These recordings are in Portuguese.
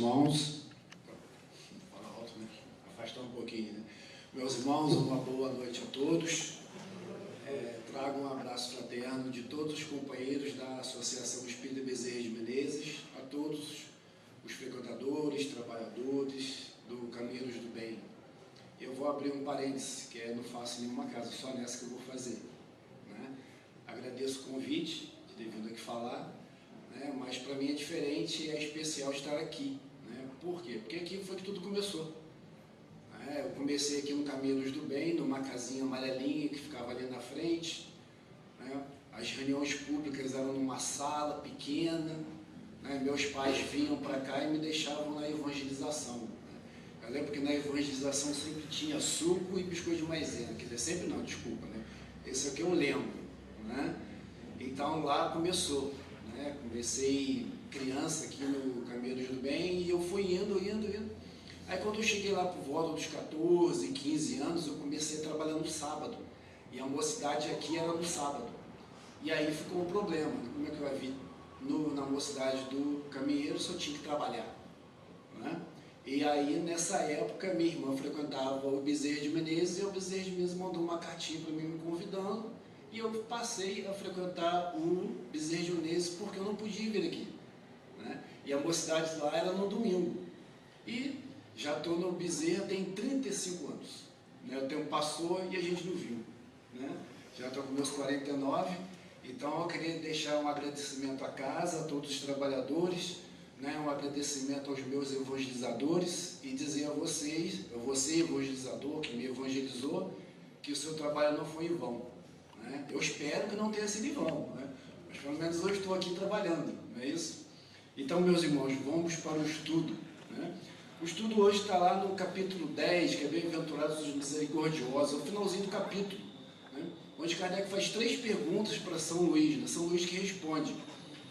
irmãos, fala alto, né? Afastar um pouquinho, né? Meus irmãos, uma boa noite a todos. Trago um abraço fraterno de todos os companheiros da Associação Espírita Bezerra de Menezes, a todos os frequentadores, trabalhadores do Caminheiros do Bem. Eu vou abrir um parêntese, que não faço em nenhuma casa, só nessa que eu vou fazer, né? Agradeço o convite de ter vindo aqui falar, né? Mas para mim é diferente e é especial estar aqui, né? Por quê? Porque aqui foi que tudo começou. Eu comecei aqui no Caminheiros do Bem, numa casinha amarelinha que ficava ali na frente, né? As reuniões públicas eram numa sala pequena, né? Meus pais vinham para cá e me deixavam na evangelização, né? Eu lembro que na evangelização sempre tinha suco e biscoito de maisena, quer dizer, sempre não, desculpa, né? Esse aqui eu lembro, né? Então lá começou, né? Comecei criança aqui no Caminheiros do Bem e eu fui indo. Aí quando eu cheguei lá por volta dos 14, 15 anos, eu comecei a trabalhar no sábado. E a mocidade aqui era no sábado. E aí ficou um problema, né? Como é que vai vir na mocidade do caminheiro, só tinha que trabalhar, né? E aí nessa época minha irmã frequentava o Bezerra de Menezes e o Bezerra de Menezes mandou uma cartinha para mim me convidando e eu passei a frequentar o Bezerra de Menezes porque eu não podia vir aqui, né? E a mocidade lá era no domingo. E já estou no Bezerra tem 35 anos, né? O tempo passou e a gente não viu, né? Já estou com meus 49, então eu queria deixar um agradecimento à casa, a todos os trabalhadores, né? Um agradecimento aos meus evangelizadores e dizer a vocês, a você evangelizador que me evangelizou, que o seu trabalho não foi em vão, né? Eu espero que não tenha sido em vão, né? Mas pelo menos eu estou aqui trabalhando, não é isso? Então, meus irmãos, vamos para o estudo, né? O estudo hoje está lá no capítulo 10, que é Bem-aventurados os misericordiosos, o finalzinho do capítulo, né? Onde Kardec faz 3 perguntas para São Luís, né? São Luís que responde.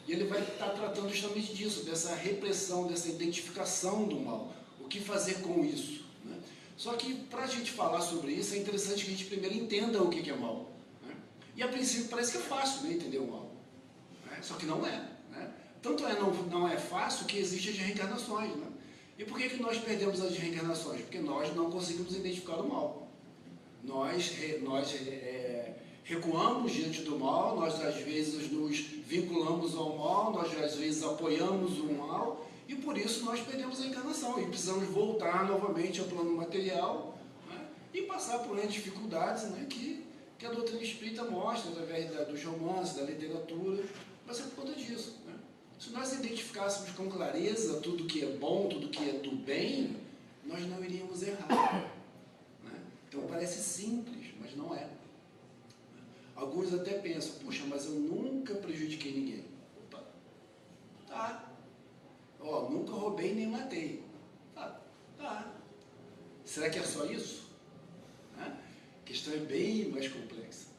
E ele vai estar tratando justamente disso, dessa repressão, dessa identificação do mal. O que fazer com isso, né? Só que, para a gente falar sobre isso, é interessante que a gente primeiro entenda o que é mal, né? E a princípio parece que é fácil, né, entender o mal, né? Só que não é, né? Tanto não é fácil que existem as reencarnações, né? E por que nós perdemos as reencarnações? Porque nós não conseguimos identificar o mal. Nós recuamos diante do mal, nós às vezes nos vinculamos ao mal, nós às vezes apoiamos o mal, e por isso nós perdemos a encarnação e precisamos voltar novamente ao plano material, né? E passar por dificuldades, né? que a doutrina espírita mostra através dos romances, da literatura, mas é por conta disso, né? Se nós identificássemos com clareza tudo que é bom, tudo que é do bem, nós não iríamos errar, né? Então parece simples, mas não é. Alguns até pensam, puxa, mas eu nunca prejudiquei ninguém. Opa, tá. Ó, nunca roubei nem matei. Tá. Será que é só isso? Né? A questão é bem mais complexa.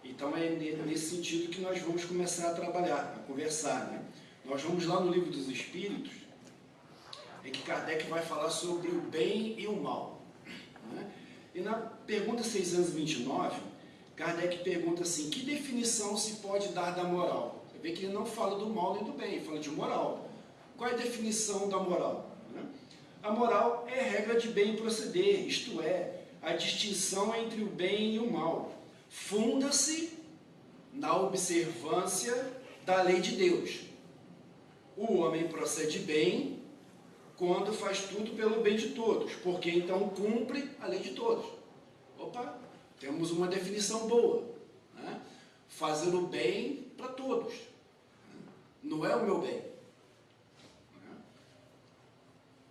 Então é nesse sentido que nós vamos começar a trabalhar, a conversar, né? Nós vamos lá no Livro dos Espíritos, em que Kardec vai falar sobre o bem e o mal, né? E na pergunta 629, Kardec pergunta assim, que definição se pode dar da moral? Você vê que ele não fala do mal nem do bem, ele fala de moral. Qual é a definição da moral, né? A moral é a regra de bem proceder, isto é, a distinção entre o bem e o mal. Funda-se na observância da lei de Deus. O homem procede bem quando faz tudo pelo bem de todos, porque então cumpre a lei de todos. Opa, temos uma definição boa, né? Fazer o bem para todos, né? Não é o meu bem, né?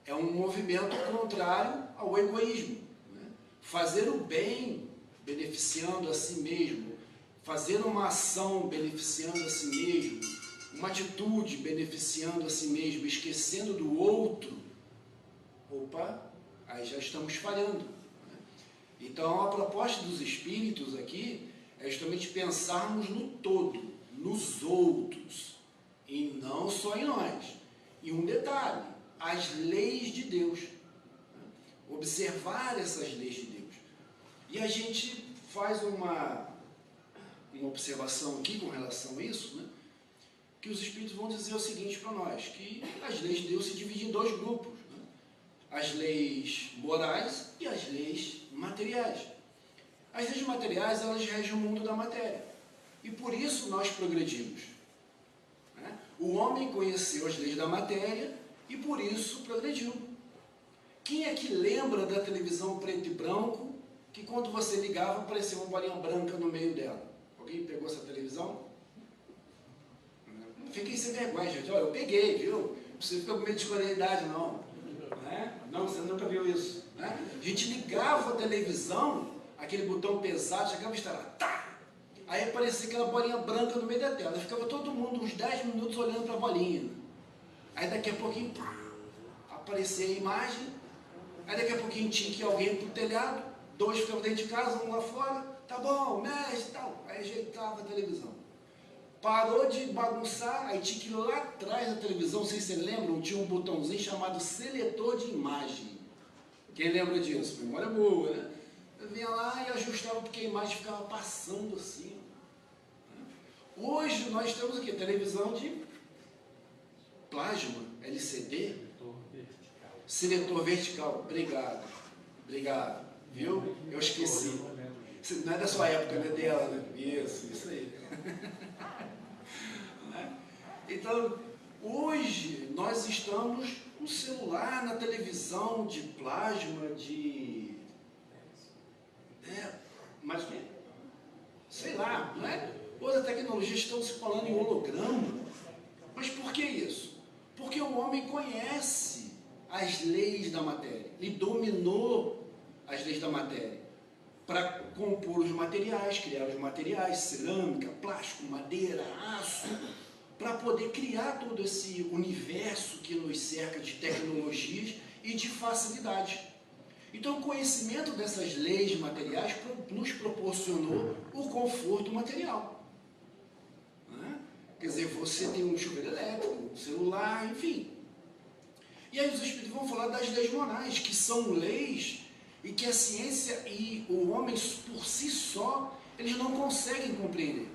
É um movimento contrário ao egoísmo, né? Fazer o bem beneficiando a si mesmo, fazer uma ação beneficiando a si mesmo, uma atitude beneficiando a si mesmo, esquecendo do outro, opa, aí já estamos falhando, né? Então a proposta dos espíritos aqui é justamente pensarmos no todo, nos outros, e não só em nós. E um detalhe, as leis de Deus, né? Observar essas leis de Deus. E a gente faz uma observação aqui com relação a isso, né? que os Espíritos vão dizer o seguinte para nós, que as leis de Deus se dividem em dois grupos, né? As leis morais e as leis materiais. As leis materiais, elas regem o mundo da matéria, e por isso nós progredimos, né? O homem conheceu as leis da matéria e por isso progrediu. Quem é que lembra da televisão preto e branco, que quando você ligava aparecia uma bolinha branca no meio dela? Alguém pegou essa televisão? Fiquem sem vergonha, gente. Olha, eu peguei, viu? Você fica com medo de escolher a idade, não. Né? Não, você nunca viu isso. Né? A gente ligava a televisão, aquele botão pesado, chegava e estava tá! Aí aparecia aquela bolinha branca no meio da tela. Ficava todo mundo uns 10 minutos olhando para a bolinha. Aí daqui a pouquinho, aparecia a imagem. Aí daqui a pouquinho tinha que ir alguém para o telhado, 2 ficavam dentro de casa, 1 lá fora. Tá bom, mestre e tal. Aí ajeitava a televisão. Parou de bagunçar, aí tinha que ir lá atrás da televisão, não sei se vocês lembram, tinha um botãozinho chamado seletor de imagem. Quem lembra disso? Memória boa, né? Eu vinha lá e ajustava porque a imagem ficava passando assim. Hoje nós temos aqui televisão de plasma, LCD, seletor vertical. Obrigado, obrigado, viu? Eu esqueci. Não é da sua época, não é dela, né? Isso aí. Então, hoje nós estamos no celular, na televisão, de plasma, mas o quê? Sei lá, não é? Hoje as tecnologias estão se falando em holograma. Mas por que isso? Porque o homem conhece as leis da matéria. Ele dominou as leis da matéria para compor os materiais, criar os materiais, cerâmica, plástico, madeira, aço, para poder criar todo esse universo que nos cerca de tecnologias e de facilidades. Então, o conhecimento dessas leis materiais nos proporcionou o conforto material. Né? Quer dizer, você tem um chuveiro elétrico, um celular, enfim. E aí os Espíritos vão falar das leis morais, que são leis e que a ciência e o homem por si só, eles não conseguem compreender.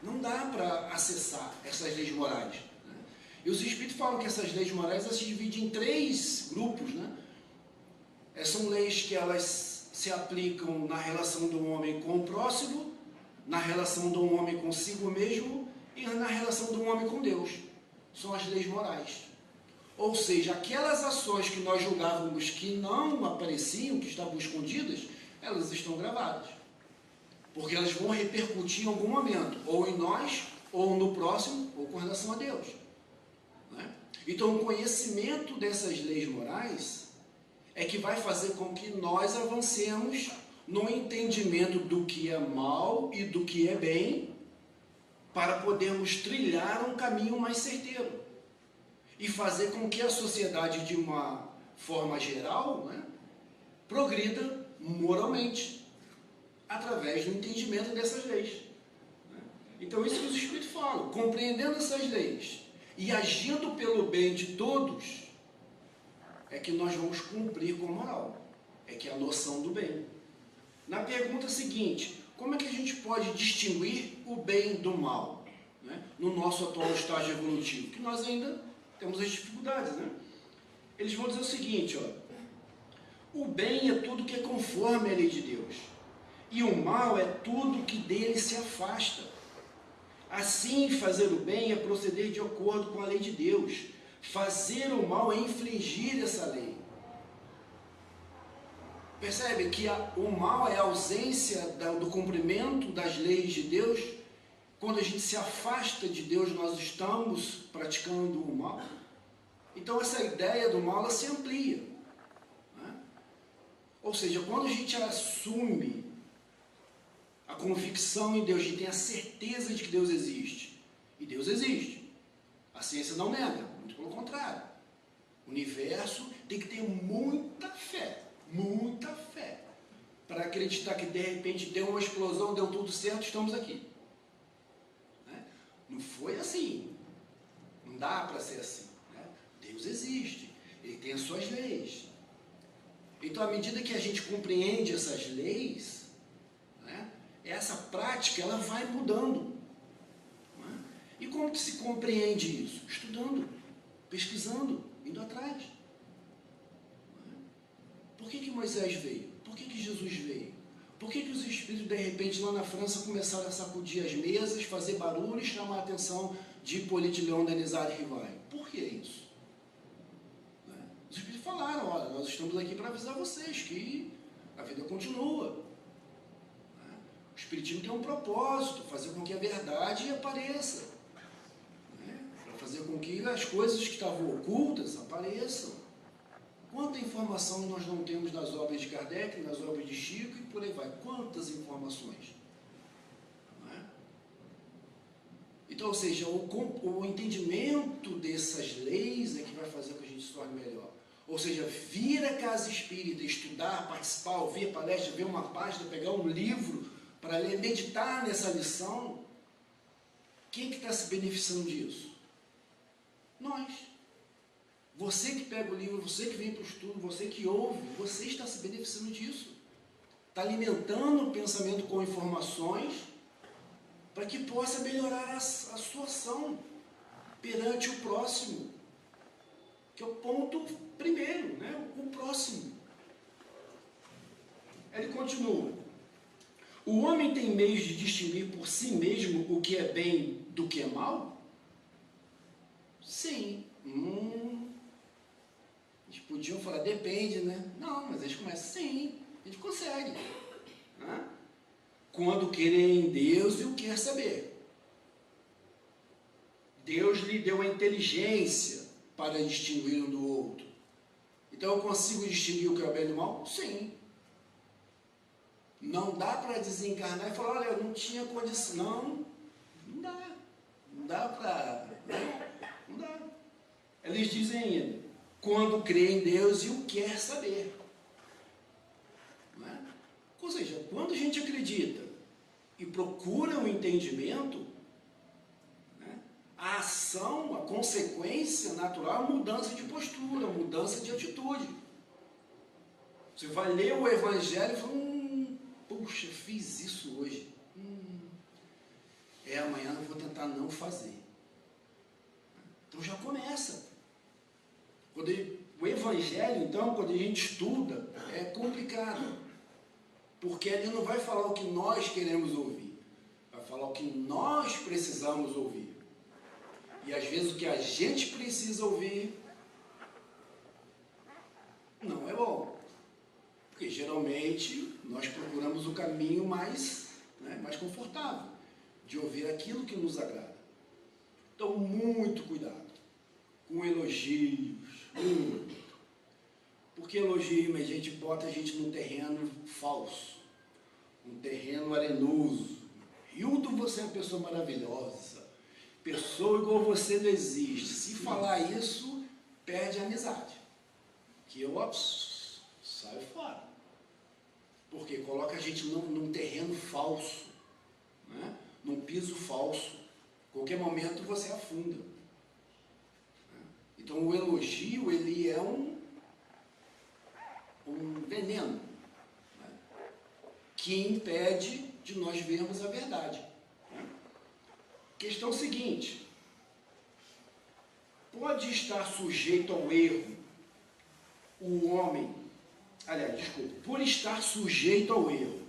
Não dá para acessar essas leis morais. Né? E os Espíritos falam que essas leis morais se dividem em 3 grupos. Né? São leis que elas se aplicam na relação do homem com o próximo, na relação do homem consigo mesmo e na relação do homem com Deus. São as leis morais. Ou seja, aquelas ações que nós julgávamos que não apareciam, que estavam escondidas, elas estão gravadas. Porque elas vão repercutir em algum momento, ou em nós, ou no próximo, ou com relação a Deus. Né? Então, o conhecimento dessas leis morais é que vai fazer com que nós avancemos no entendimento do que é mal e do que é bem, para podermos trilhar um caminho mais certeiro e fazer com que a sociedade, de uma forma geral, né, progrida moralmente, através do entendimento dessas leis. Então, isso que os Espíritos falam, compreendendo essas leis e agindo pelo bem de todos, é que nós vamos cumprir com a moral, é que é a noção do bem. Na pergunta seguinte, como é que a gente pode distinguir o bem do mal, né, no nosso atual estágio evolutivo? Que nós ainda temos as dificuldades, né? Eles vão dizer o seguinte, ó, o bem é tudo que é conforme à lei de Deus, e o mal é tudo que dele se afasta. Assim, fazer o bem é proceder de acordo com a lei de Deus. Fazer o mal é infringir essa lei. Percebe que o mal é a ausência do cumprimento das leis de Deus. Quando a gente se afasta de Deus, nós estamos praticando o mal. Então, essa ideia do mal, ela se amplia. Né? Ou seja, quando a gente assume a convicção em Deus, a gente tem a certeza de que Deus existe. E Deus existe. A ciência não nega, muito pelo contrário. O universo tem que ter muita fé, para acreditar que de repente deu uma explosão, deu tudo certo, estamos aqui. Né? Não foi assim. Não dá para ser assim. Né? Deus existe. Ele tem as suas leis. Então, à medida que a gente compreende essas leis, né, essa prática ela vai mudando. Né? E como que se compreende isso? Estudando, pesquisando, indo atrás. Por que Moisés veio? Por que Jesus veio? Por que os espíritos, de repente, lá na França, começaram a sacudir as mesas, fazer barulho e chamar a atenção de Hippolyte Léon Denisard Rivail? Por que isso? Os espíritos falaram, olha, nós estamos aqui para avisar vocês que a vida continua. O espiritismo tem um propósito, fazer com que a verdade apareça. Para fazer com que as coisas que estavam ocultas apareçam. Quanta informação nós não temos nas obras de Kardec, nas obras de Chico e por aí vai. Quantas informações? Então, ou seja, o entendimento dessas leis é que vai fazer com que a gente se torne melhor. Ou seja, vir à casa espírita, estudar, participar, ouvir palestra, ver uma página, pegar um livro para ler, meditar nessa lição. Quem que está se beneficiando disso? Nós. Você que pega o livro, você que vem para o estudo, você que ouve, você está se beneficiando disso. Está alimentando o pensamento com informações para que possa melhorar a sua ação perante o próximo. Que é o ponto primeiro, o próximo. Ele continua. O homem tem meios de distinguir por si mesmo o que é bem do que é mal? Sim. Eles podiam falar, depende, né? Não, mas eles começam, sim, a gente consegue. Quando querer em Deus e o quer saber. Deus lhe deu a inteligência para distinguir um do outro. Então eu consigo distinguir o que é o bem do mal? Sim. Não dá para desencarnar e falar, olha, eu não tinha condição. Não dá. Não dá para... Não dá. Eles dizem ainda, quando crê em Deus e o quer saber. Não é? Ou seja, quando a gente acredita e procura um entendimento, a ação, a consequência natural é a mudança de postura, a mudança de atitude. Você vai ler o Evangelho e fala, puxa, fiz isso hoje. Amanhã eu vou tentar não fazer. Então já começa. O Evangelho, então, quando a gente estuda, é complicado. Porque ele não vai falar o que nós queremos ouvir. Vai falar o que nós precisamos ouvir. E às vezes o que a gente precisa ouvir não é bom. Porque geralmente nós procuramos o caminho mais confortável, de ouvir aquilo que nos agrada. Então, muito cuidado com elogios, muito. Porque elogio, a gente bota a gente num terreno falso, um terreno arenoso. Hilton, você é uma pessoa maravilhosa. Pessoa igual você não existe. Se falar isso, perde a amizade. Que eu saio fora. Porque coloca a gente num terreno falso, num piso falso. Qualquer momento você afunda. Então o elogio, ele é um veneno, que impede de nós vermos a verdade. Questão seguinte, pode estar sujeito ao erro o homem, por estar sujeito ao erro,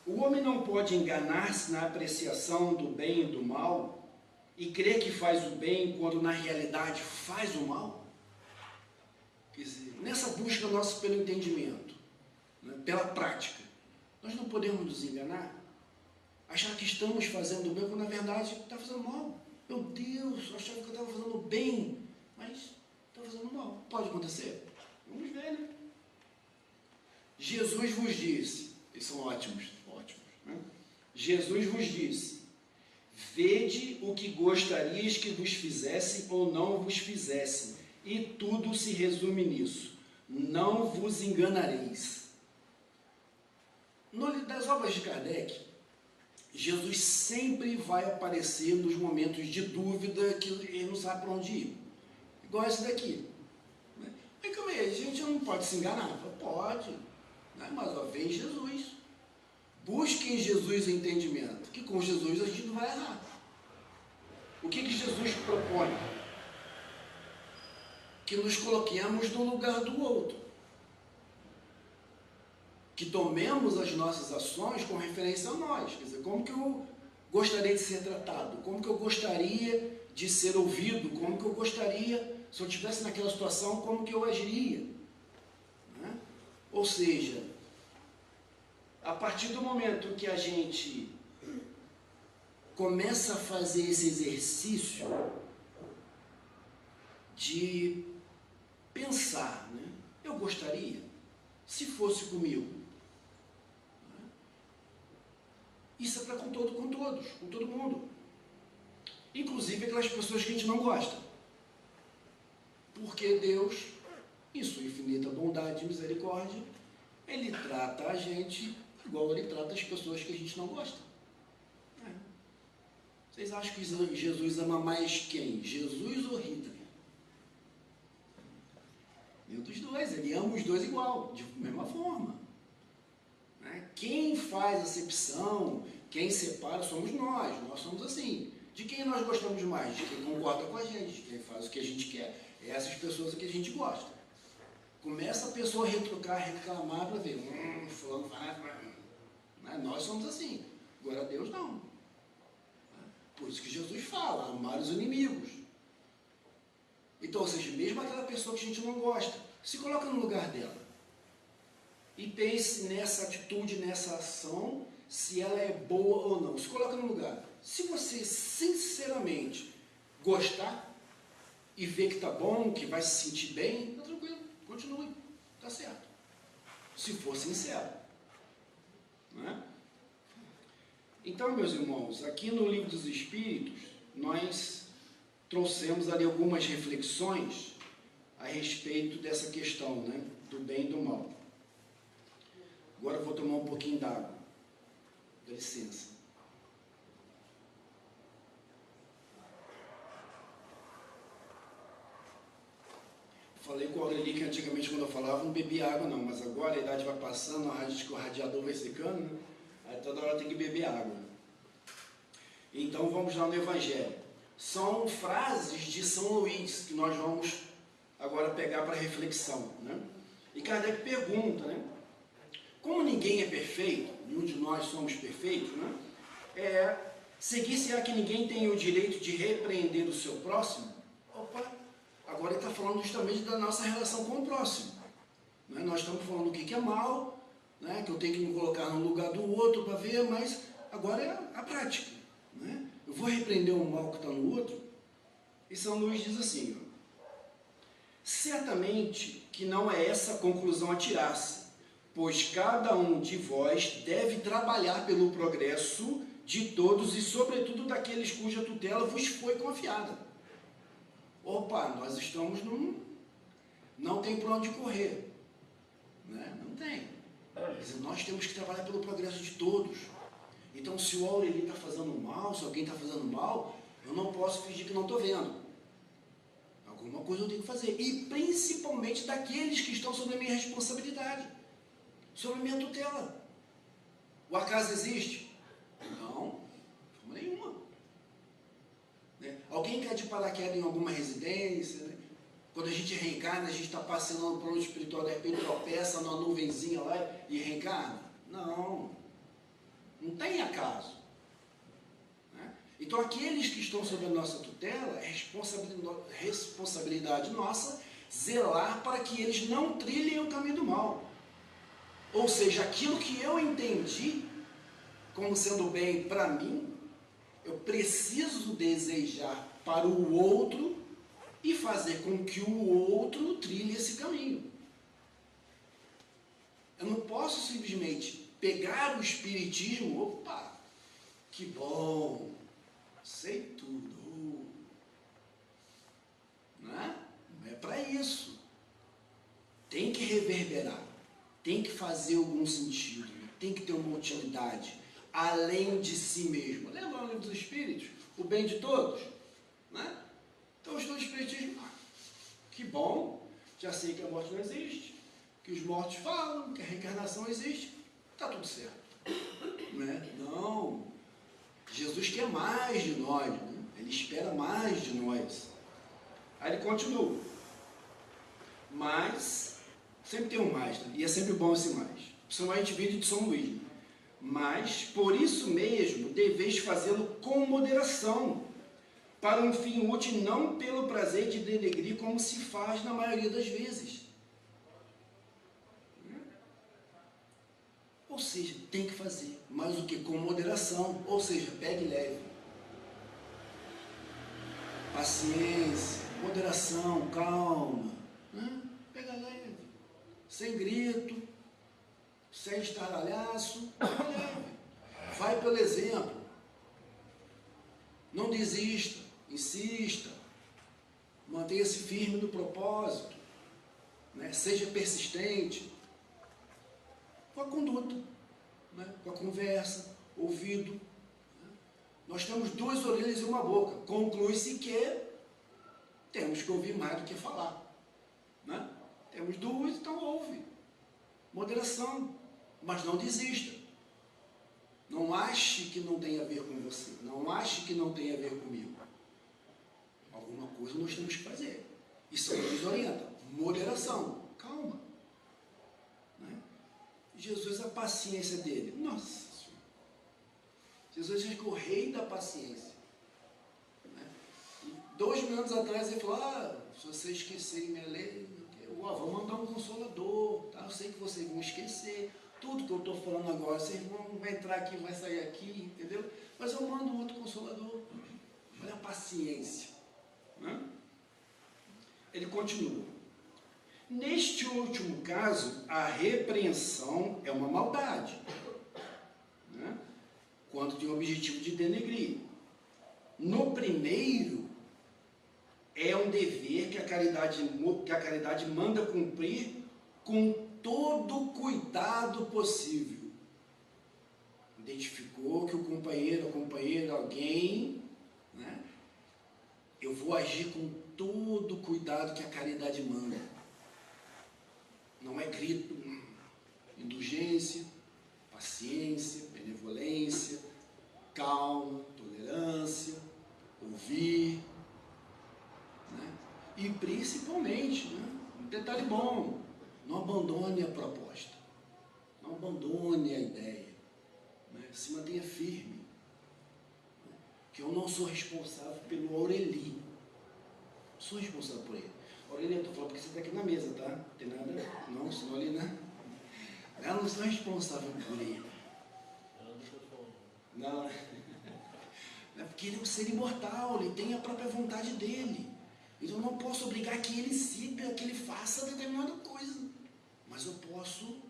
o homem não pode enganar-se na apreciação do bem e do mal e crer que faz o bem quando na realidade faz o mal? Quer dizer, nessa busca nossa pelo entendimento, pela prática, nós não podemos nos enganar? Achar que estamos fazendo bem, quando na verdade está fazendo mal. Meu Deus, eu achava que eu estava fazendo bem, mas está fazendo mal. Pode acontecer? Vamos ver, né? Jesus vos disse, eles são ótimos, Jesus vos disse, vede o que gostarias que vos fizessem ou não vos fizessem, e tudo se resume nisso. Não vos enganareis. Das obras de Kardec, Jesus sempre vai aparecer nos momentos de dúvida que ele não sabe para onde ir. Igual esse daqui. Mas como é? A gente não pode se enganar? Pode. Mas vem Jesus. Busque em Jesus o entendimento, que com Jesus a gente não vai errar. O que Jesus propõe? Que nos coloquemos no lugar do outro. Que tomemos as nossas ações com referência a nós. Quer dizer, como que eu gostaria de ser tratado? Como que eu gostaria de ser ouvido? Como que eu gostaria, se eu estivesse naquela situação, como que eu agiria? Né? Ou seja, a partir do momento que a gente começa a fazer esse exercício de pensar, né? Eu gostaria, se fosse comigo. Isso é para com todos, com todo mundo. Inclusive aquelas pessoas que a gente não gosta. Porque Deus, em sua infinita bondade e misericórdia, Ele trata a gente igual Ele trata as pessoas que a gente não gosta. Vocês acham que Jesus ama mais quem? Jesus ou Rita? Nenhum dos dois, Ele ama os dois igual, de mesma forma. Quem faz acepção, quem separa, somos nós. Nós somos assim. De quem nós gostamos mais? De quem concorda com a gente, de quem faz o que a gente quer. É essas pessoas que a gente gosta. Começa a pessoa a retrucar, reclamar para ver. Fulano vai. Nós somos assim. Agora Deus não. Por isso que Jesus fala, amar os inimigos. Então, ou seja, mesmo aquela pessoa que a gente não gosta, se coloca no lugar dela. E pense nessa atitude, nessa ação, se ela é boa ou não. Se coloca no lugar. Se você sinceramente gostar e ver que está bom, que vai se sentir bem, está tranquilo, continue, está certo. Se for sincero. Não é? Então, meus irmãos, aqui no Livro dos Espíritos, nós trouxemos ali algumas reflexões a respeito dessa questão, né, do bem e do mal. Agora eu vou tomar um pouquinho d'água. Dá licença. Falei com a Aureli que antigamente quando eu falava não bebia água não, mas agora a idade vai passando, o radiador vai secando, né? Aí toda hora tem que beber água. Então vamos lá no Evangelho. São frases de São Luís que nós vamos agora pegar para reflexão, né? E Kardec pergunta, né? Como ninguém é perfeito, nenhum de nós somos perfeitos, né? Seguir-se-á que ninguém tem o direito de repreender o seu próximo? Opa! Agora ele está falando justamente da nossa relação com o próximo. Né? Nós estamos falando o que é mal, né? Que eu tenho que me colocar no lugar do outro para ver, mas agora é a prática. Né? Eu vou repreender o mal que está no outro? E São Luís diz assim, ó, certamente que não é essa a conclusão a tirar-se, pois cada um de vós deve trabalhar pelo progresso de todos e sobretudo daqueles cuja tutela vos foi confiada. Opa, nós estamos não tem por onde correr, né? Não tem. Quer dizer, nós temos que trabalhar pelo progresso de todos. Então, se o Aureli está fazendo mal, se alguém está fazendo mal, eu não posso fingir que não estou vendo. Alguma coisa eu tenho que fazer. E principalmente daqueles que estão sob a minha responsabilidade, sob a minha tutela. O acaso existe? Não, de forma nenhuma. Né? Alguém quer de paraquedas em alguma residência, né? Quando a gente reencarna, a gente está passeando no plano espiritual, de repente tropeça numa nuvenzinha lá e reencarna? Não, não tem acaso. Né? Então aqueles que estão sob a nossa tutela, é responsabilidade nossa zelar para que eles não trilhem o caminho do mal. Ou seja, aquilo que eu entendi como sendo bem para mim, eu preciso desejar para o outro e fazer com que o outro trilhe esse caminho. Eu não posso simplesmente pegar o espiritismo, opa, que bom, sei tudo. Não é para isso. Tem que reverberar, tem que fazer algum sentido, tem que ter uma utilidade, além de si mesmo. Lembra o livro dos Espíritos? O bem de todos? Né? Então, os dois espiritismo, que bom, já sei que a morte não existe, que os mortos falam, que a reencarnação existe, está tudo certo. Né? Não, Jesus quer mais de nós. Né? Ele espera mais de nós. Aí ele continua. Mas, sempre tem um mais, né? E é sempre bom esse mais. Principalmente vídeo de São Luís. Mas, por isso mesmo, deveis fazê-lo com moderação, para um fim útil, não pelo prazer de denegrir, como se faz na maioria das vezes. Ou seja, tem que fazer, mas o que? Com moderação, ou seja, pegue leve. Paciência, moderação, calma, né? Pega leve, sem grito, sem estardalhaço, pega leve. Vai pelo exemplo, não desista, insista, mantenha-se firme no propósito, né? Seja persistente, com a conduta, né? Com a conversa, ouvido. Né? Nós temos duas orelhas e uma boca. Conclui-se que temos que ouvir mais do que falar. Né? Temos duas, então ouve. Moderação, mas não desista. Não ache que não tem a ver com você. Não ache que não tem a ver comigo. Alguma coisa nós temos que fazer. Isso nos orienta. Moderação, calma. Né? Jesus, a paciência dele. Nossa Senhora. Jesus é o rei da paciência. Né? E 2 minutos atrás ele falou, se vocês esquecerem minha lei, eu vou mandar um consolador. Tá? Eu sei que vocês vão esquecer. Tudo que eu estou falando agora, vocês vão entrar aqui, vai sair aqui, entendeu? Mas eu mando outro consolador. Olha a paciência. Né? Ele continua. Neste último caso, a repreensão é uma maldade, né? Quando tem o objetivo de denegrir. No primeiro, é um dever que a caridade manda cumprir com todo o cuidado possível. Identificou que o companheiro, a companheira, alguém, né? Eu vou agir com todo o cuidado que a caridade manda. Não é grito, indulgência, paciência, benevolência, calma, tolerância, ouvir, né? E principalmente, né? Um detalhe bom, não abandone a proposta, não abandone a ideia, né? Se mantenha firme, né? Que eu não sou responsável pelo Aureli, sou responsável por ele. Aureli, eu estou falando porque você está aqui na mesa, tá? Não tem nada, não, senão ali, né? Eu não sou responsável por ele. Não, é porque ele é um ser imortal, ele tem a própria vontade dele. Então eu não posso obrigar que ele siga, que ele faça determinada coisa. Mas eu posso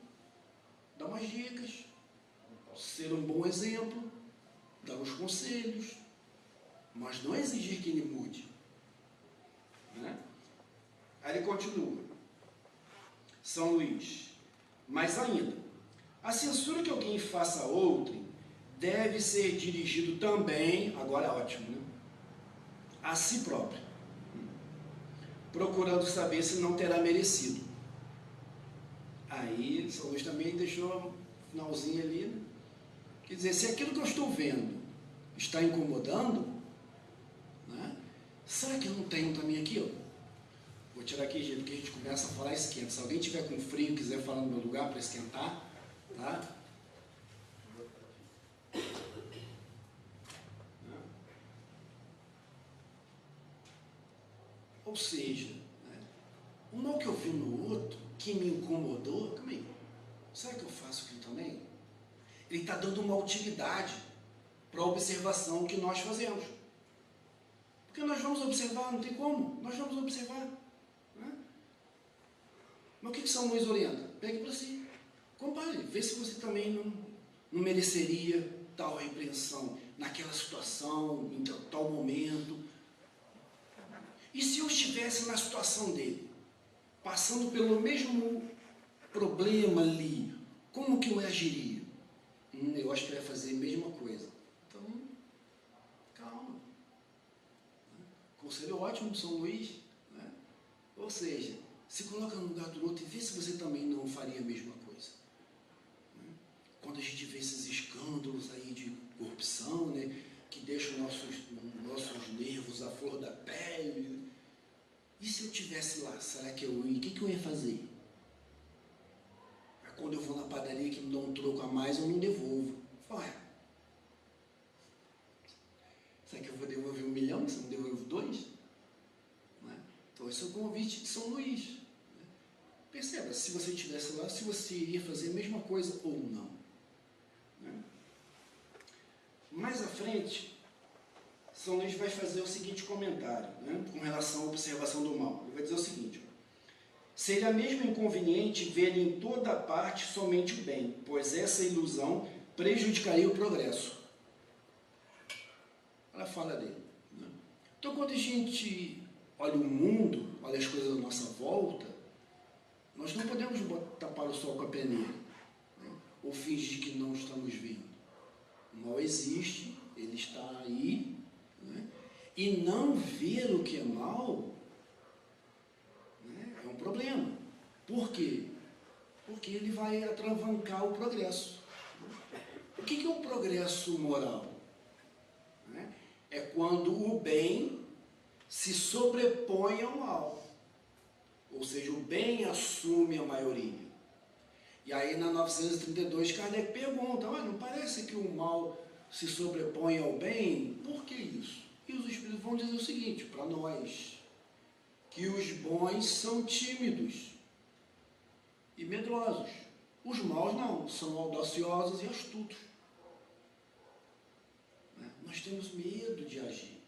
dar umas dicas, ser um bom exemplo, dar uns conselhos, mas não exigir que ele mude. Né? Aí ele continua. São Luís. Mas ainda, a censura que alguém faça a outrem deve ser dirigido também, agora ótimo, né? A si próprio, procurando saber se não terá merecido. Aí, São Luís também deixou um finalzinho ali, né? Quer dizer, se aquilo que eu estou vendo está incomodando, né? Será que eu não tenho também aqui, ó? Vou tirar aqui, gente, porque a gente começa a falar e esquenta. Se alguém tiver com frio e quiser falar no meu lugar para esquentar, tá? Ou seja, né, o mal que eu vi no outro, que me incomodou, também, será que eu faço aquilo também? Ele está dando uma utilidade para a observação que nós fazemos. Porque nós vamos observar, não tem como, nós vamos observar. Né? Mas o que São Luís orienta? Pegue para si, compare, vê se você também não mereceria tal repreensão naquela situação, em tal momento. E se eu estivesse na situação dele, passando pelo mesmo problema ali, como que eu agiria? Eu acho que eu ia fazer a mesma coisa. Então, calma. Conselho ótimo do São Luís. Né? Ou seja, se coloca no lugar do outro e vê se você também não faria a mesma coisa. Né? Quando a gente vê esses escândalos aí de corrupção, né? que deixa nossos nervos à flor da pele. E se eu estivesse lá, será que o que eu ia fazer? Quando eu vou na padaria que me dá um troco a mais, eu não devolvo. Ué, será que eu vou devolver 1 milhão, se eu não devolvo 2? Não é? Então esse é o convite de São Luís. Né? Perceba, se você estivesse lá, se você iria fazer a mesma coisa ou não. Né? Mais à frente, São Luís vai fazer o seguinte comentário, né, com relação à observação do mal. Ele vai dizer o seguinte: seria mesmo inconveniente ver em toda parte somente o bem, pois essa ilusão prejudicaria o progresso. Ela fala dele. Né? Então, quando a gente olha o mundo, olha as coisas à nossa volta, nós não podemos tapar o sol com a peneira, né? Ou fingir que não estamos vendo. O mal existe, ele está aí, né? E não ver o que é mal é um problema. Por quê? Porque ele vai atravancar o progresso. O que é o progresso moral? É quando o bem se sobrepõe ao mal. Ou seja, o bem assume a maioria. E aí na 932 Kardec pergunta, não parece que o mal se sobrepõe ao bem? Por que isso? E os espíritos vão dizer o seguinte para nós: que os bons são tímidos e medrosos. Os maus não, são audaciosos e astutos. Nós temos medo de agir.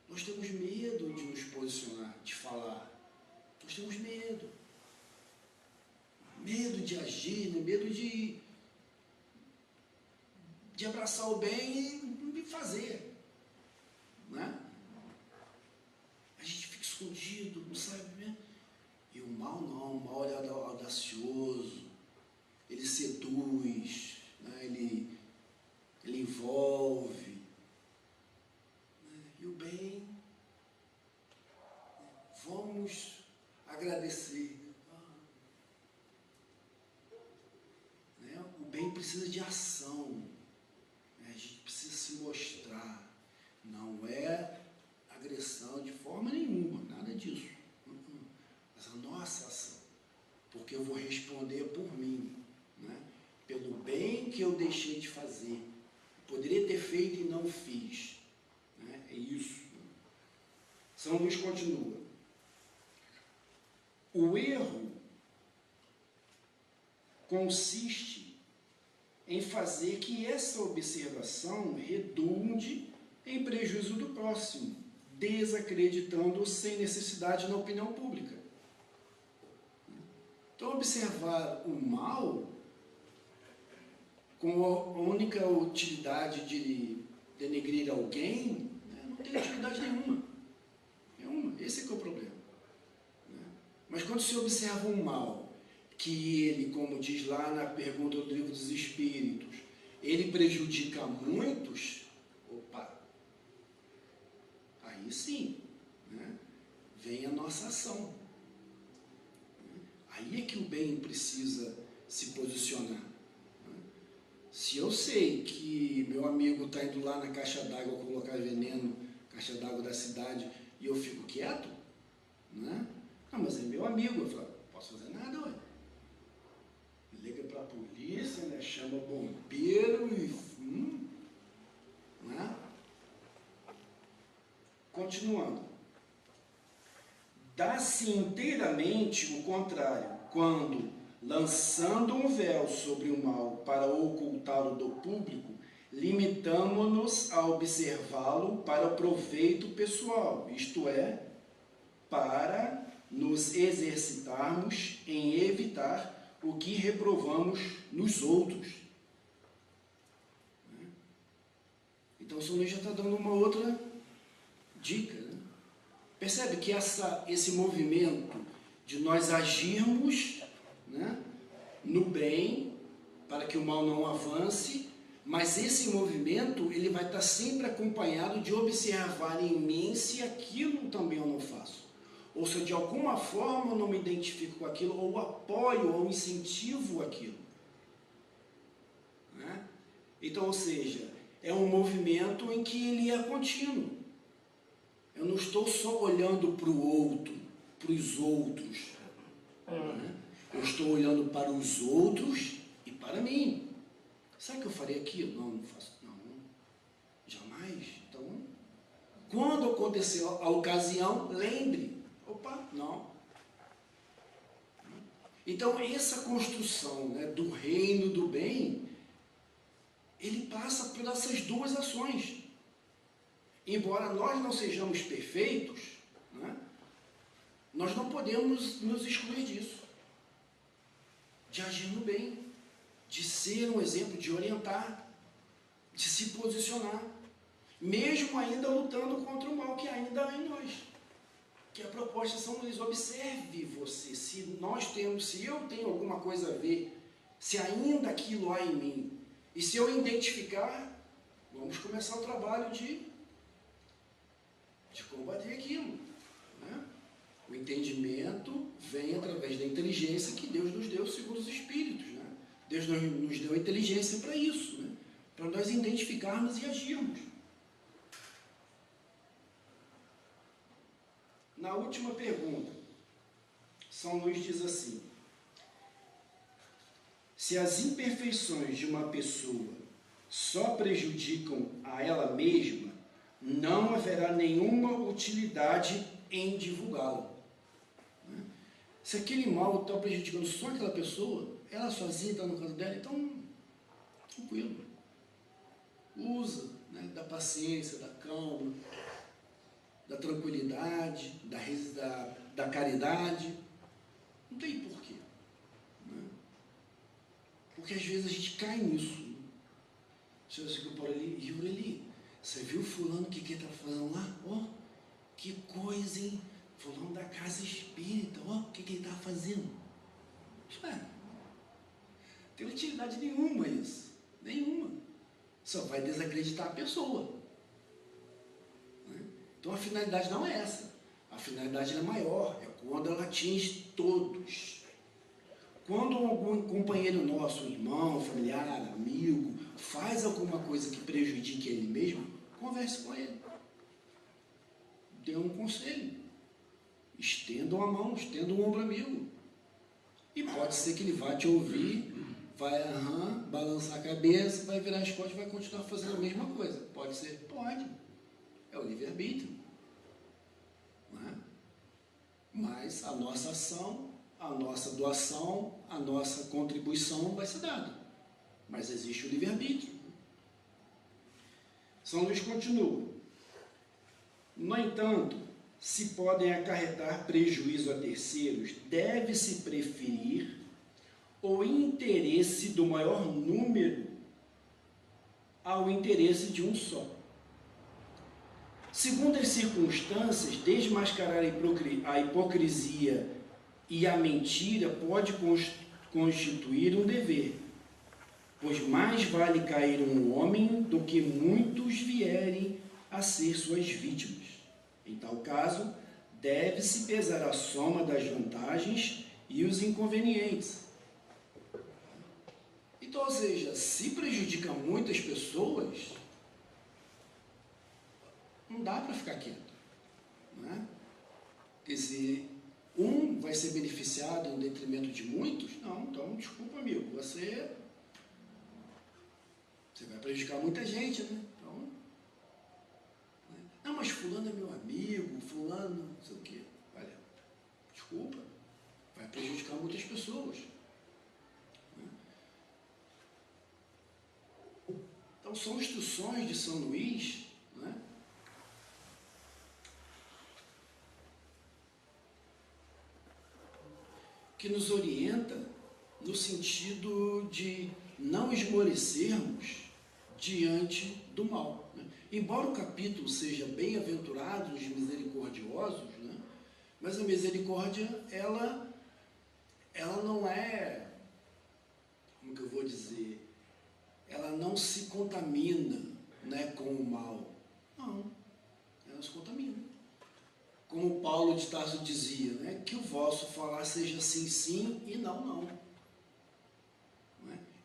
Nós temos medo de nos posicionar, de falar. Nós temos medo. Medo de agir, medo de abraçar o bem e fazer. Né? A gente fica escondido, não sabe mesmo? E o mal não, o mal é audacioso, ele seduz, né? ele envolve. Né? E o bem, vamos agradecer. Né? O bem precisa de ação, né? A gente precisa se mostrar, não é agressão de forma nenhuma, nada disso. Mas a nossa ação, porque eu vou responder por mim, né? Pelo bem que eu deixei de fazer, poderia ter feito e não fiz, né? É isso. São Luís continua: o erro consiste em fazer que essa observação redunde em prejuízo do próximo, desacreditando sem necessidade na opinião pública. Então, observar o mal com a única utilidade de denegrir alguém, né, não tem utilidade nenhuma. Esse é que é o problema. Né? Mas quando se observa um mal, que ele, como diz lá na pergunta do Livro dos Espíritos, ele prejudica muitos, opa, aí sim, né, vem a nossa ação. Aí é que o bem precisa se posicionar. Se eu sei que meu amigo está indo lá na caixa d'água colocar veneno, caixa d'água da cidade, e eu fico quieto, né? Não, mas é meu amigo. Eu falo, não posso fazer nada, ué. Liga para a polícia, né? Chama bombeiro e... né? Continuando. Dá-se inteiramente o contrário, quando, lançando um véu sobre o mal para ocultá-lo do público, limitamo-nos a observá-lo para o proveito pessoal, isto é, para nos exercitarmos em evitar o que reprovamos nos outros. Então o São Luís já está dando uma outra dica, né? Percebe que esse movimento de nós agirmos, né, no bem, para que o mal não avance, mas esse movimento ele vai estar sempre acompanhado de observar em mim se aquilo também eu não faço. Ou se de alguma forma eu não me identifico com aquilo, ou apoio, ou incentivo aquilo. Né? Então, ou seja, é um movimento em que ele é contínuo. Eu não estou só olhando para o outro, para os outros. Né? Eu estou olhando para os outros e para mim. Será que eu farei aquilo? Não, não faço. Não, jamais. Então, quando acontecer a ocasião, lembre. Opa, não. Então, essa construção, né, do reino do bem, ele passa por essas duas ações. Embora nós não sejamos perfeitos, né, nós não podemos nos excluir disso. De agir no bem, de ser um exemplo, de orientar, de se posicionar, mesmo ainda lutando contra o mal que ainda há em nós. Que a proposta de São Luís, observe você, se eu tenho alguma coisa a ver, se ainda aquilo há em mim, e se eu identificar, vamos começar o trabalho de combater aquilo. Né? O entendimento vem através da inteligência que Deus nos deu segundo os Espíritos. Né? Deus nos deu a inteligência para isso, né? Para nós identificarmos e agirmos. Na última pergunta, São Luís diz assim: se as imperfeições de uma pessoa só prejudicam a ela mesma, não haverá nenhuma utilidade em divulgá-lo. Se aquele mal está prejudicando só aquela pessoa, ela sozinha está no canto dela, então, tranquilo. Usa, né, da paciência, da calma, da tranquilidade, da caridade. Não tem porquê. Né? Porque às vezes a gente cai nisso. Você vai por ali, Yuri, você viu fulano que está fazendo lá? Ó, que coisa, hein? Fulano da casa espírita, ó, o que ele está fazendo? Não tem utilidade nenhuma isso. Nenhuma. Só vai desacreditar a pessoa. Né? Então a finalidade não é essa. A finalidade é maior, é quando ela atinge todos. Quando algum companheiro nosso, irmão, familiar, amigo, faz alguma coisa que prejudique ele mesmo, converse com ele. Dê um conselho. Estendam a mão, estendam o ombro amigo. E pode ser que ele vá te ouvir, vai balançar a cabeça, vai virar as costas e vai continuar fazendo a mesma coisa. Pode ser? Pode. É o livre-arbítrio. Não é? Mas a nossa ação, a nossa doação, a nossa contribuição vai ser dada. Mas existe o livre-arbítrio. São Luís continua. No entanto, se podem acarretar prejuízo a terceiros, deve-se preferir o interesse do maior número ao interesse de um só. Segundo as circunstâncias, desmascarar a hipocrisia e a mentira pode constituir um dever, pois mais vale cair um homem do que muitos vierem a ser suas vítimas. Em tal caso, deve-se pesar a soma das vantagens e os inconvenientes. Então, ou seja, se prejudica muitas pessoas, não dá para ficar quieto. Não é? Quer dizer, um vai ser beneficiado em detrimento de muitos? Não, então, desculpa, amigo, você vai prejudicar muita gente, né? Então, né? Não, mas fulano é meu amigo, fulano, não sei o quê. Olha, desculpa, vai prejudicar muitas pessoas. Né? Então, são instruções de São Luís, né? Que nos orienta no sentido de não esmorecermos diante do mal. Né? Embora o capítulo seja bem-aventurados os misericordiosos, né? Mas a misericórdia, ela não é, como que eu vou dizer, ela não se contamina, né, com o mal. Não, ela se contamina. Como Paulo de Tarso dizia, né, que o vosso falar seja sim, sim e não, não.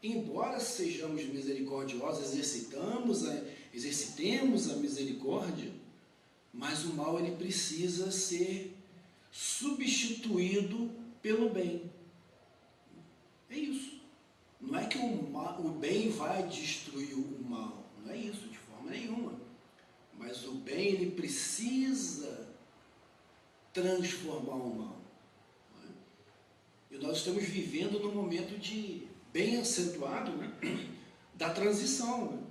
embora sejamos misericordiosos, exercitemos a misericórdia, mas o mal ele precisa ser substituído pelo bem. É isso. Não é que o bem vai destruir o mal, não é isso, de forma nenhuma. Mas o bem ele precisa transformar o mal. Não é? E nós estamos vivendo num momento bem acentuado, né, da transição, né,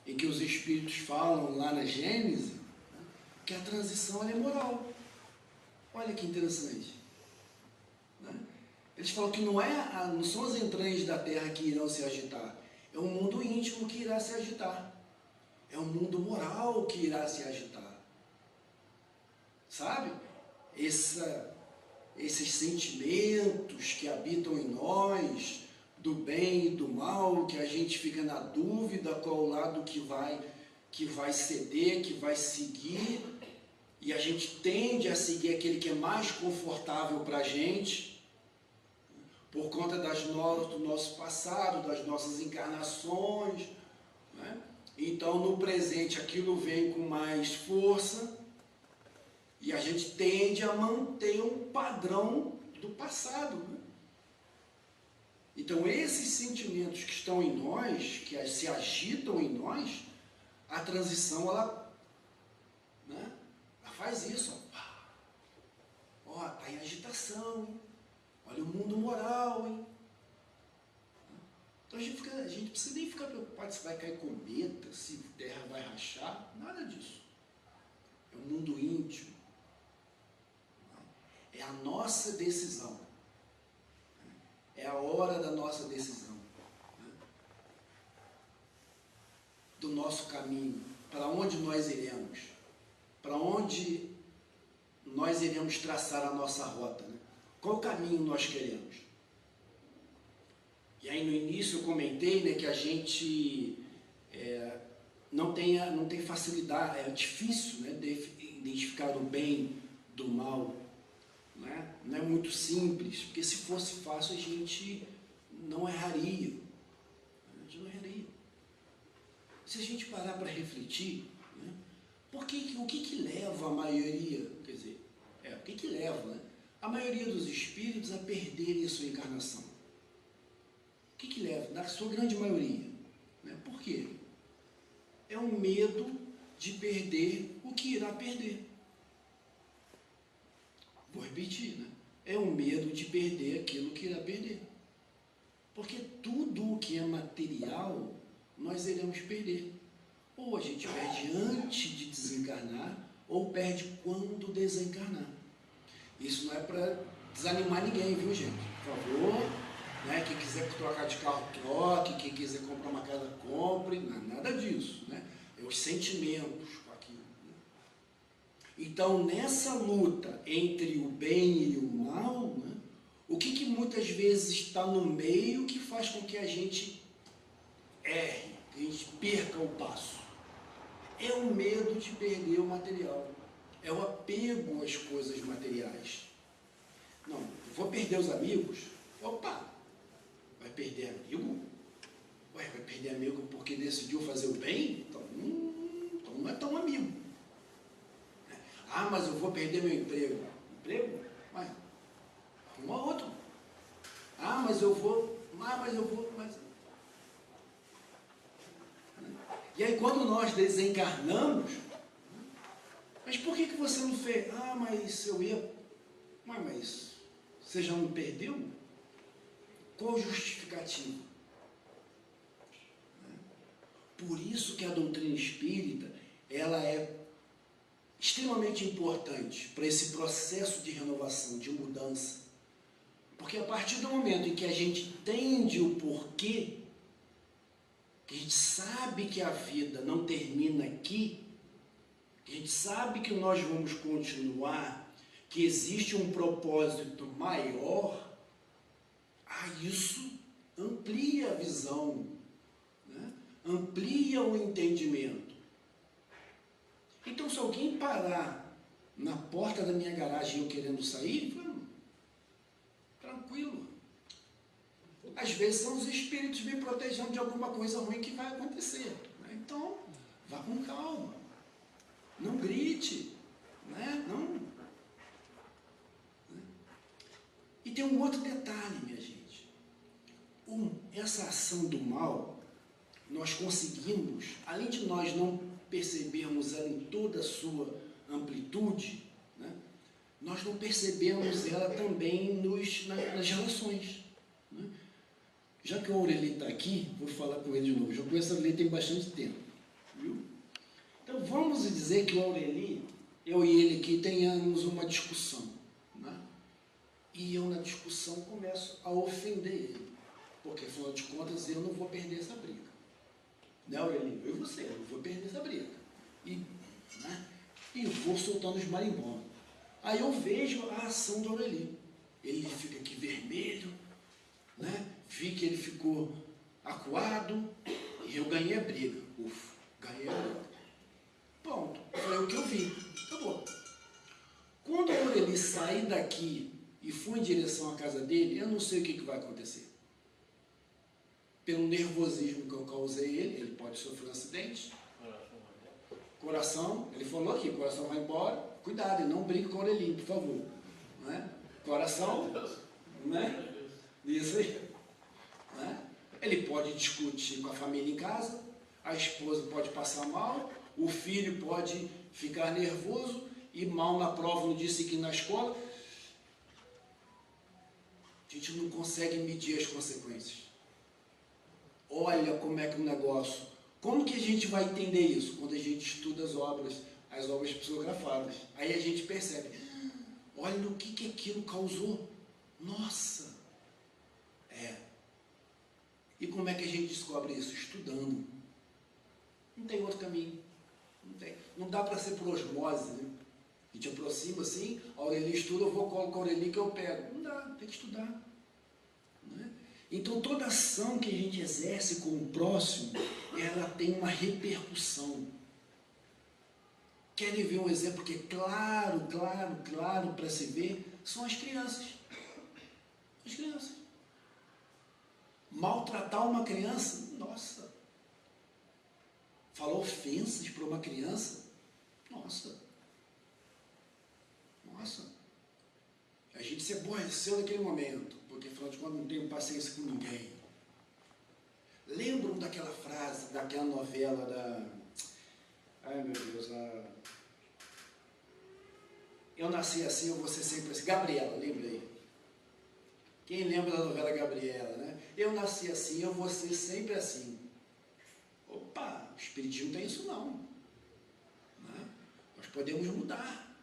em que os Espíritos falam lá na Gênesis, né, que a transição ela é moral. Olha que interessante. Né? Eles falam que não são as entranhas da terra que irão se agitar, é um mundo íntimo que irá se agitar. É um mundo moral que irá se agitar. Sabe? Esses sentimentos que habitam em nós, do bem e do mal, que a gente fica na dúvida qual lado que vai ceder, que vai seguir, e a gente tende a seguir aquele que é mais confortável para a gente, por conta do nosso passado, das nossas encarnações, né? Então, no presente, aquilo vem com mais força e a gente tende a manter um padrão do passado. Né? Então, esses sentimentos que estão em nós, que se agitam em nós, a transição, ela faz isso. Ó, está em agitação, hein? Olha o mundo moral, hein? Então a gente não precisa nem ficar preocupado se vai cair cometa, se a terra vai rachar, nada disso. É um mundo íntimo. É a nossa decisão. É a hora da nossa decisão. Do nosso caminho. Para onde nós iremos. Para onde nós iremos traçar a nossa rota. Né? Qual caminho nós queremos? E aí no início eu comentei, né, que a gente não tem facilidade, é difícil, né, identificar o bem do mal, né? Não é muito simples, porque se fosse fácil a gente não erraria. A gente não erraria. Se a gente parar para refletir, né, o que leva a maioria, quer dizer, o que leva, né, a maioria dos espíritos a perderem a sua encarnação? O que leva? Na sua grande maioria. Né? Por quê? É um medo de perder o que irá perder. Vou repetir, né? É um medo de perder aquilo que irá perder. Porque tudo o que é material, nós iremos perder. Ou a gente perde antes de desencarnar, ou perde quando desencarnar. Isso não é para desanimar ninguém, viu, gente? Por favor... Né? Quem quiser trocar de carro, troque. Quem quiser comprar uma casa, compre. Nada disso. Né? É os sentimentos com aquilo. Né? Então, nessa luta entre o bem e o mal, né, o que muitas vezes está no meio que faz com que a gente erre, que a gente perca o passo? É o medo de perder o material. É o apego às coisas materiais. Não, vou perder os amigos? Opa! Vai perder amigo? Vai perder amigo porque decidiu fazer o bem? Então não é tão amigo. Ah, mas eu vou perder meu emprego. Emprego? Mas arruma outro. Mas eu vou. E aí quando nós desencarnamos, mas por que você não fez? Mas eu ia. Mas você já não perdeu? Qual justificativa? Por isso que a doutrina espírita, ela é extremamente importante para esse processo de renovação, de mudança. Porque a partir do momento em que a gente entende o porquê, que a gente sabe que a vida não termina aqui, que a gente sabe que nós vamos continuar, que existe um propósito maior, isso amplia a visão, né? Amplia o entendimento. Então, se alguém parar na porta da minha garagem eu querendo sair, tranquilo. às vezes são os espíritos me protegendo de alguma coisa ruim que vai acontecer. Né? Então, vá com calma. Não grite. Né? Não. E tem um outro detalhe, minha gente. Essa ação do mal, nós conseguimos, além de nós não percebermos ela em toda a sua amplitude, né? Nós não percebemos ela também nas relações. Né? Já que o Aureli está aqui, vou falar com ele de novo. Já conheço o Aureli tem bastante tempo. Viu? Então vamos dizer que o Aureli, eu e ele aqui tenhamos uma discussão. Né? E eu na discussão começo a ofender ele. Porque afinal de contas eu não vou perder essa briga. Né, Aureli? Eu e você, eu não vou perder essa briga. E vou soltando os marimbondos. Aí eu vejo a ação do Aureli. Ele fica aqui vermelho, né? Vi que ele ficou acuado e eu ganhei a briga. Ufa, ganhei a briga. Pronto, foi o que eu vi. Acabou. Quando o Aureli sair daqui e for em direção à casa dele, eu não sei o que vai acontecer. Pelo nervosismo que eu causei ele pode sofrer um acidente. Coração, ele falou aqui, coração vai embora. Cuidado, não brinque com o Aurelinho, por favor. Né? Coração, né? Isso aí. Né? Ele pode discutir com a família em casa, a esposa pode passar mal, o filho pode ficar nervoso e mal na prova no dia seguinte na escola. A gente não consegue medir as consequências. Olha como é que o negócio... Como que a gente vai entender isso? Quando a gente estuda as obras psicografadas. Aí a gente percebe, olha o que aquilo causou. Nossa! E como é que a gente descobre isso? Estudando. Não tem outro caminho. Não tem. Não dá para ser por osmose, né? A gente aproxima assim, a Aureli estuda, eu vou com a Aureli que eu pego. Não dá, tem que estudar. Né? Então toda ação que a gente exerce com o próximo, ela tem uma repercussão. Querem ver um exemplo que é claro para se ver? São as crianças. As crianças. Maltratar uma criança, nossa. Falar ofensas para uma criança, nossa. A gente se aborreceu naquele momento, porque afinal de contas não tenho paciência com ninguém. Lembram daquela frase, daquela novela da... Ai meu Deus, Eu nasci assim, eu vou ser sempre assim. Gabriela, lembra aí? Quem lembra da novela Gabriela, né? Eu nasci assim, eu vou ser sempre assim. Opa, o espiritismo não tem isso não. Né? Nós podemos mudar.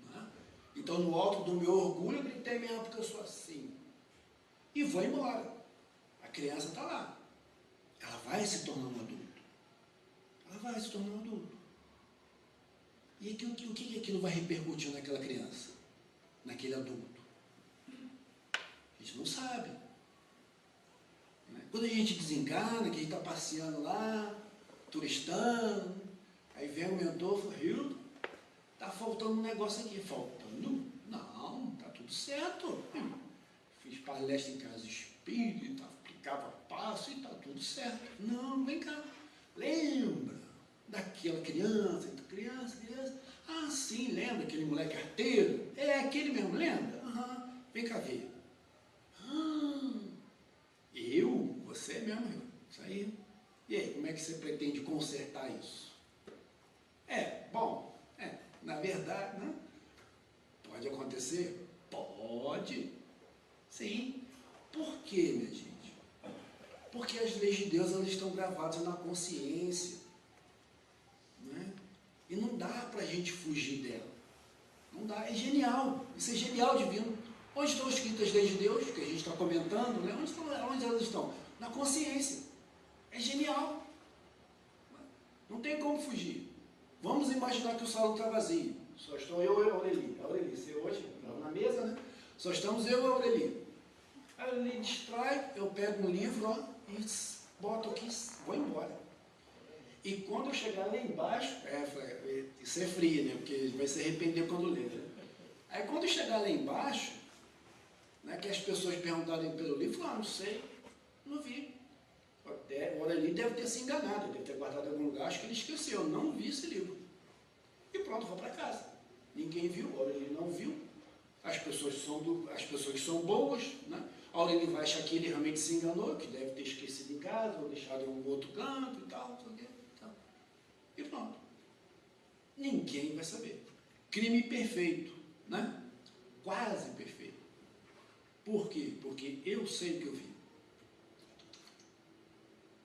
Né? Então, no alto do meu orgulho, eu gritei mesmo porque eu sou assim. E vou embora. A criança está lá. Ela vai se tornar um adulto. Ela vai se tornar um adulto. E o que aquilo vai repercutir naquela criança? Naquele adulto? A gente não sabe. Quando a gente desengana, que a gente está passeando lá, turistando, aí vem o mentor e fala, Hildo, está faltando um negócio aqui. Faltando? Não, está tudo certo. Fiz palestra em casa espírita, aplicava passo e está tudo certo. Não, vem cá. Lembra daquela criança? Ah, sim, lembra aquele moleque arteiro? É aquele mesmo, lembra? Vem cá ver. Você mesmo, isso aí. E aí, como é que você pretende consertar isso? Na verdade, né? Pode acontecer? Pode. Sim. Por quê, minha gente? Porque as leis de Deus, elas estão gravadas na consciência. Né? E não dá para a gente fugir dela. Não dá. É genial. Isso é genial, divino. Onde estão escritas as leis de Deus, que a gente está comentando, né? Onde elas estão? Na consciência. É genial. Não tem como fugir. Vamos imaginar que o salão está vazio. Só estou eu e a Aureli. A Aureli, você hoje na mesa, né? Só estamos eu e a Aureli. A Aureli distrai, eu pego um livro, ó, e boto aqui, vou embora. E quando eu chegar lá embaixo, isso é frio, né? Porque vai se arrepender quando ler. Né? Aí quando eu chegar lá embaixo, né, que as pessoas perguntarem pelo livro, não sei. deve ter se enganado, ele deve ter guardado em algum lugar, acho que ele esqueceu, não vi esse livro. E pronto, vou para casa. Ninguém viu, ou ele não viu. As pessoas que são boas, né? A hora ele vai achar que ele realmente se enganou, que deve ter esquecido em casa, ou deixado em algum outro canto e tal, não sei o quê. Tal. E pronto. Ninguém vai saber. Crime perfeito, né? Quase perfeito. Por quê? Porque eu sei o que eu vi.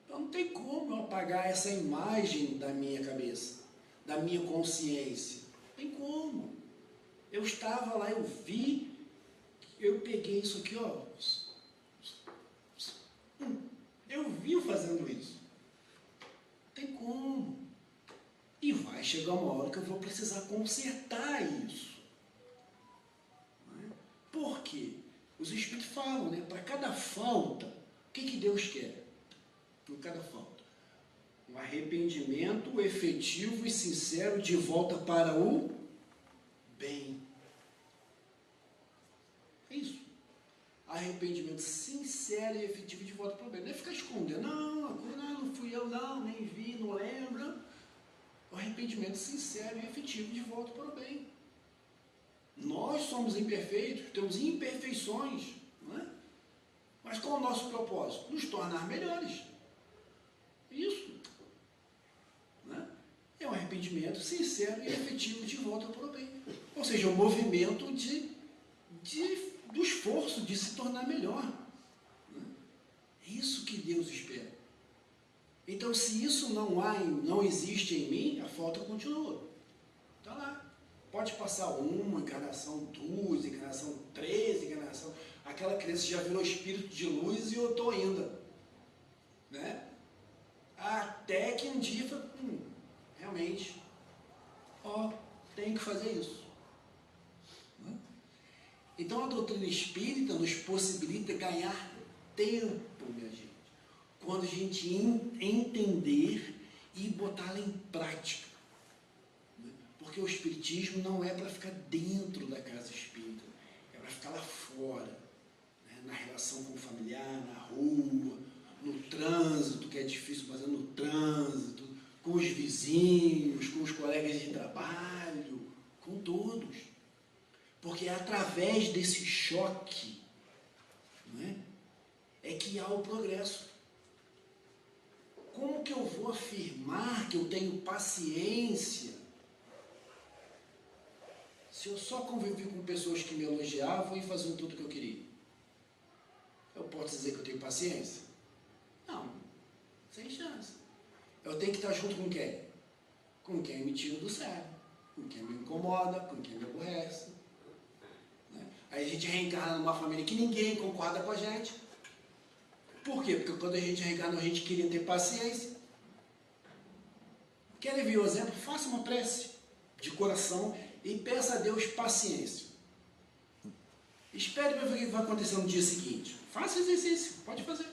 Então não tem como eu apagar essa imagem da minha cabeça, da minha consciência. Não tem como. Eu estava lá, eu vi, eu peguei isso aqui, ó. Eu vi fazendo isso. Não tem como. E vai chegar uma hora que eu vou precisar consertar isso. Por quê? Os Espíritos falam, né? Para cada falta, o que Deus quer? Por cada falta. Um arrependimento efetivo e sincero de volta para o bem. É isso. Arrependimento sincero e efetivo de volta para o bem. Não é ficar escondendo. Não fui eu, não, nem vi, não lembro. O arrependimento sincero e efetivo de volta para o bem. Nós somos imperfeitos, temos imperfeições, não é? Mas qual é o nosso propósito? Nos tornar melhores. Isso. Né? É um arrependimento sincero e efetivo de volta para o bem. Ou seja, um movimento do esforço de se tornar melhor. Né? É isso que Deus espera. Então, se isso não existe em mim, a falta continua. Está lá. Pode passar uma encarnação, duas, encarnação, 13 encarnação. Aquela criança já virou espírito de luz e eu estou ainda. Né? Até que um dia foi, realmente, tenho que fazer isso. Né? Então a doutrina espírita nos possibilita ganhar tempo, minha gente, quando a gente entender e botá-la em prática. Porque o espiritismo não é para ficar dentro da casa espírita, é para ficar lá fora, né? Na relação com o familiar, na rua, no trânsito, que é difícil fazer no trânsito, com os vizinhos, com os colegas de trabalho, com todos. Porque é através desse choque, né, é que há o progresso. Como que eu vou afirmar que eu tenho paciência se eu só convivi com pessoas que me elogiavam e faziam tudo o que eu queria? Eu posso dizer que eu tenho paciência? Não, sem chance. Eu tenho que estar junto com quem? Com quem me tira do sério, com quem me incomoda, com quem me aborrece. Né? Aí a gente reencarna numa família que ninguém concorda com a gente. Por quê? Porque quando a gente reencarnou, a gente queria ter paciência. Querem ver o exemplo? Faça uma prece de coração e peça a Deus paciência. Espere para ver o que vai acontecer no dia seguinte. Faça exercício, pode fazer.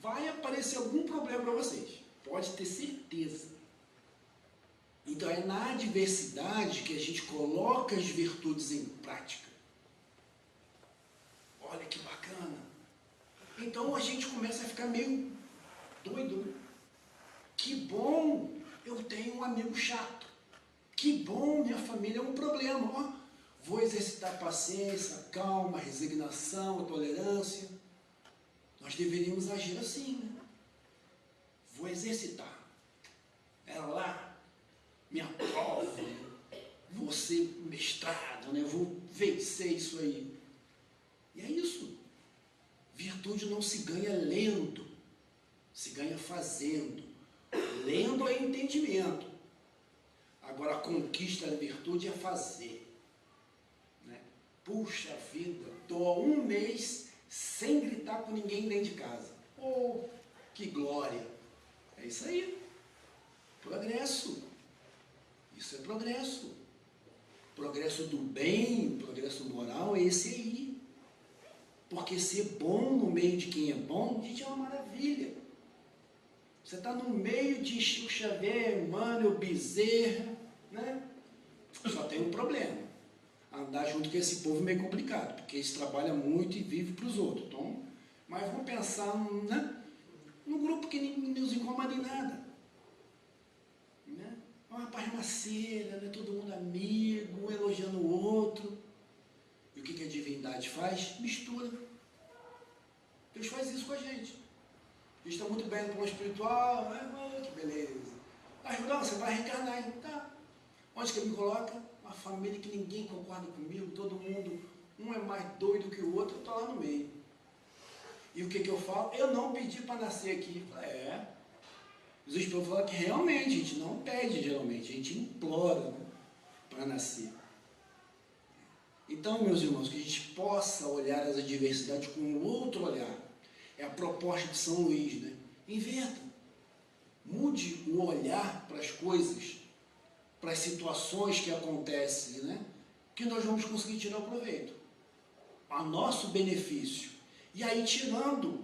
Vai aparecer algum problema para vocês. Pode ter certeza. Então é na adversidade que a gente coloca as virtudes em prática. Olha que bacana. Então a gente começa a ficar meio doido. Que bom eu tenho um amigo chato. Que bom minha família é um problema. Vou exercitar paciência, calma, resignação, tolerância. Nós deveríamos agir assim, né? Vou exercitar. Ela lá, minha prova, vou ser mestrado, né? Vou vencer isso aí. E é isso. Virtude não se ganha lendo, se ganha fazendo. Lendo é entendimento. Agora a conquista da virtude é fazer. Né? Puxa vida, estou há um mês sem gritar com ninguém dentro de casa. Que glória! É isso aí. Progresso. Isso é progresso. Progresso do bem, progresso moral é esse aí. Porque ser bom no meio de quem é bom, gente, é uma maravilha. Você está no meio de Chico Xavier, Emmanuel, Bezerra, né? Só tem um problema. Andar junto com esse povo é meio complicado, porque eles trabalham muito e vivem para os outros. Então, mas vamos pensar, né? num grupo que não nos incomoda em nada. Né? Uma parmaceira, né? Todo mundo amigo, um elogiando o outro. E o que a divindade faz? Mistura. Deus faz isso com a gente. A gente está muito bem no plano espiritual, né? Oh, que beleza. Não, você vai reencarnar, hein? Tá. Onde que ele me coloca? Uma família que ninguém concorda comigo, todo mundo, um é mais doido que o outro, eu estou lá no meio. E o que eu falo? Eu não pedi para nascer aqui. Os espíritos falam que realmente a gente não pede, geralmente, a gente implora, né, para nascer. Então, meus irmãos, que a gente possa olhar as adversidades com um outro olhar. É a proposta de São Luís, né? Inverta. Mude o olhar para as coisas, para as situações que acontecem, né? Que nós vamos conseguir tirar o proveito. A nosso benefício. E aí, tirando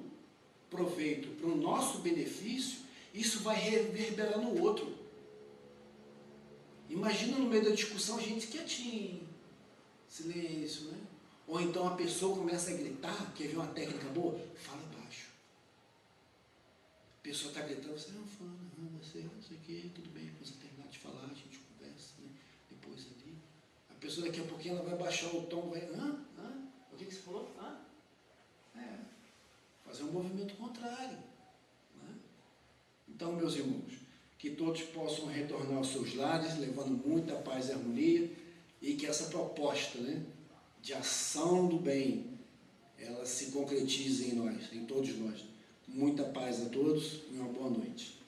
proveito para o nosso benefício, isso vai reverberar no outro. Imagina no meio da discussão a gente quietinho, silêncio, né? Ou então a pessoa começa a gritar, quer ver uma técnica boa? Fala baixo. A pessoa está gritando, você não fala, não sei o que, tudo bem, quando você terminar de falar, a gente conversa, né? Depois ali. A pessoa daqui a pouquinho ela vai baixar o tom, vai, o que você falou? Fazer um movimento contrário. Né? Então, meus irmãos, que todos possam retornar aos seus lares, levando muita paz e harmonia, e que essa proposta, né, de ação do bem, ela se concretize em nós, em todos nós. Muita paz a todos e uma boa noite.